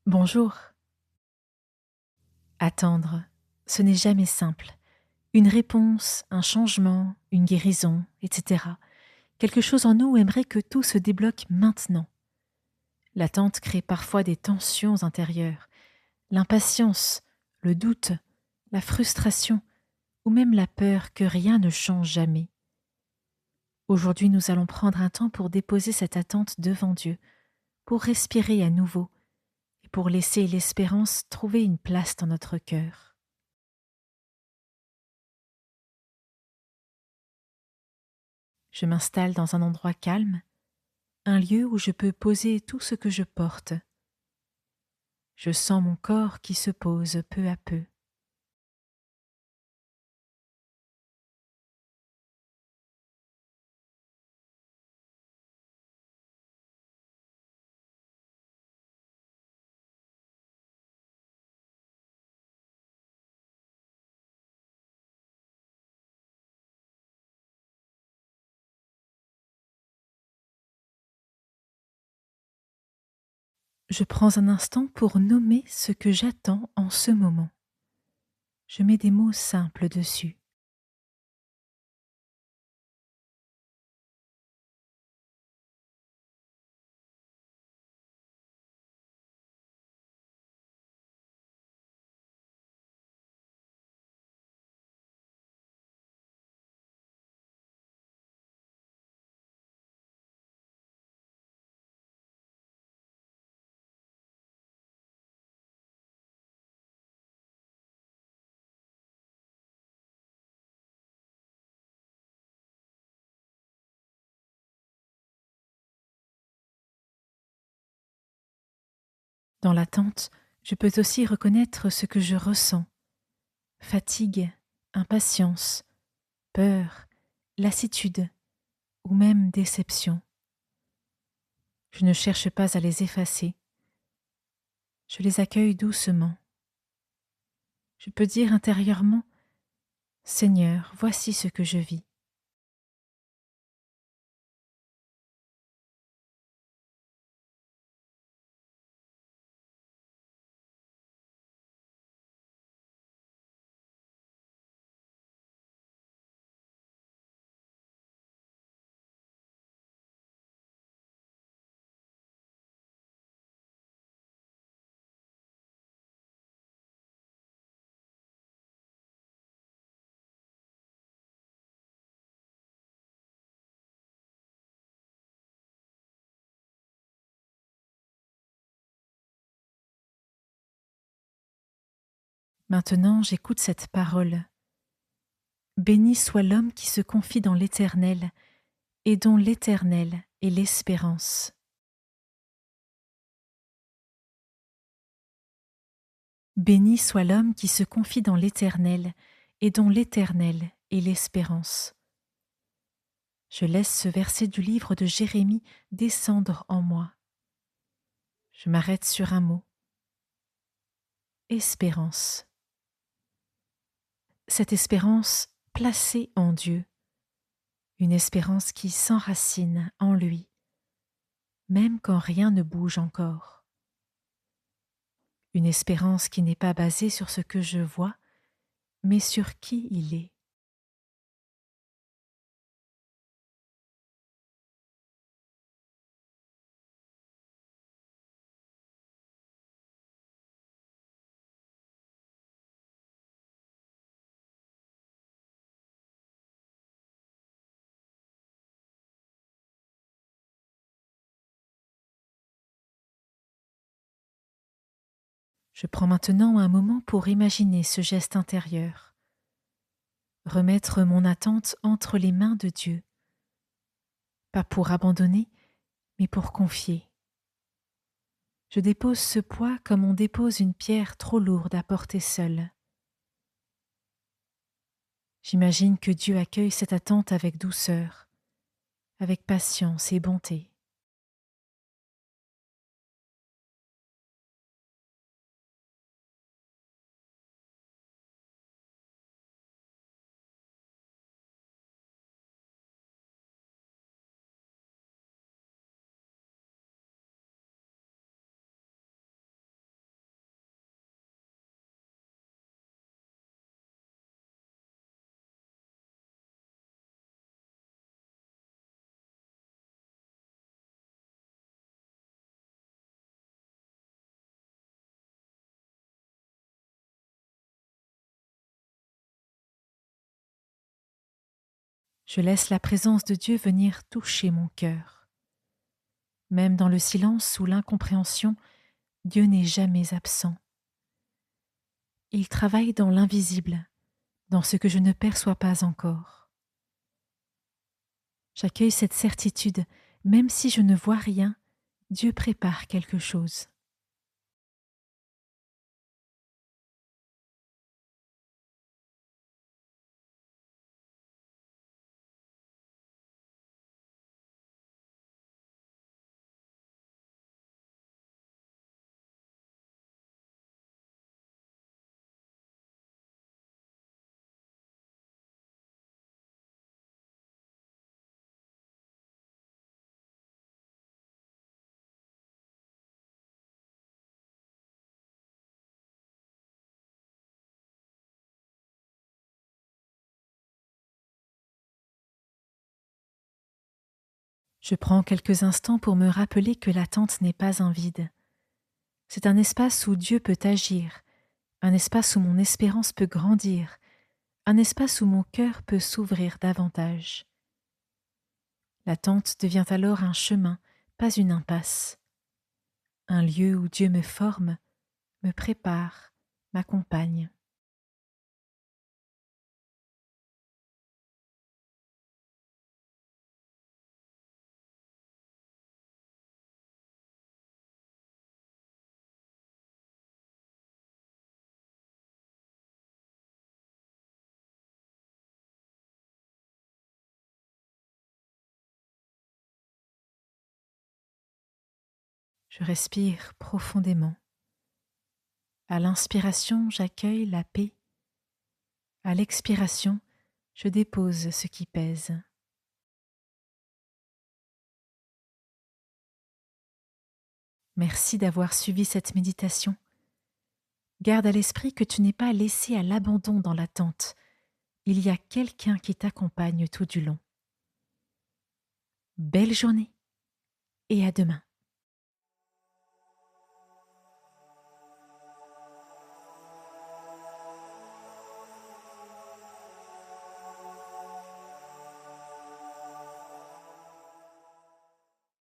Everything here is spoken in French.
Bonjour. Attendre, ce n'est jamais simple. Une réponse, un changement, une guérison, etc. Quelque chose en nous aimerait que tout se débloque maintenant. L'attente crée parfois des tensions intérieures, l'impatience, le doute, la frustration ou même la peur que rien ne change jamais. Aujourd'hui, nous allons prendre un temps pour déposer cette attente devant Dieu, pour respirer à nouveau et pour laisser l'espérance trouver une place dans notre cœur. Je m'installe dans un endroit calme, un lieu où je peux poser tout ce que je porte. Je sens mon corps qui se pose peu à peu. Je prends un instant pour nommer ce que j'attends en ce moment. Je mets des mots simples dessus. Dans l'attente, je peux aussi reconnaître ce que je ressens. Fatigue, impatience, peur, lassitude ou même déception. Je ne cherche pas à les effacer. Je les accueille doucement. Je peux dire intérieurement: Seigneur, voici ce que je vis. Maintenant, j'écoute cette parole. Béni soit l'homme qui se confie dans l'Éternel et dont l'Éternel est l'espérance. Béni soit l'homme qui se confie dans l'Éternel et dont l'Éternel est l'espérance. Je laisse ce verset du livre de Jérémie descendre en moi. Je m'arrête sur un mot: espérance. Cette espérance placée en Dieu, une espérance qui s'enracine en lui, même quand rien ne bouge encore. Une espérance qui n'est pas basée sur ce que je vois, mais sur qui il est. Je prends maintenant un moment pour imaginer ce geste intérieur, remettre mon attente entre les mains de Dieu, pas pour abandonner, mais pour confier. Je dépose ce poids comme on dépose une pierre trop lourde à porter seule. J'imagine que Dieu accueille cette attente avec douceur, avec patience et bonté. Je laisse la présence de Dieu venir toucher mon cœur. Même dans le silence ou l'incompréhension, Dieu n'est jamais absent. Il travaille dans l'invisible, dans ce que je ne perçois pas encore. J'accueille cette certitude, même si je ne vois rien, Dieu prépare quelque chose. Je prends quelques instants pour me rappeler que l'attente n'est pas un vide. C'est un espace où Dieu peut agir, un espace où mon espérance peut grandir, un espace où mon cœur peut s'ouvrir davantage. L'attente devient alors un chemin, pas une impasse. Un lieu où Dieu me forme, me prépare, m'accompagne. Je respire profondément. À l'inspiration, j'accueille la paix. À l'expiration, je dépose ce qui pèse. Merci d'avoir suivi cette méditation. Garde à l'esprit que tu n'es pas laissé à l'abandon dans l'attente. Il y a quelqu'un qui t'accompagne tout du long. Belle journée et à demain.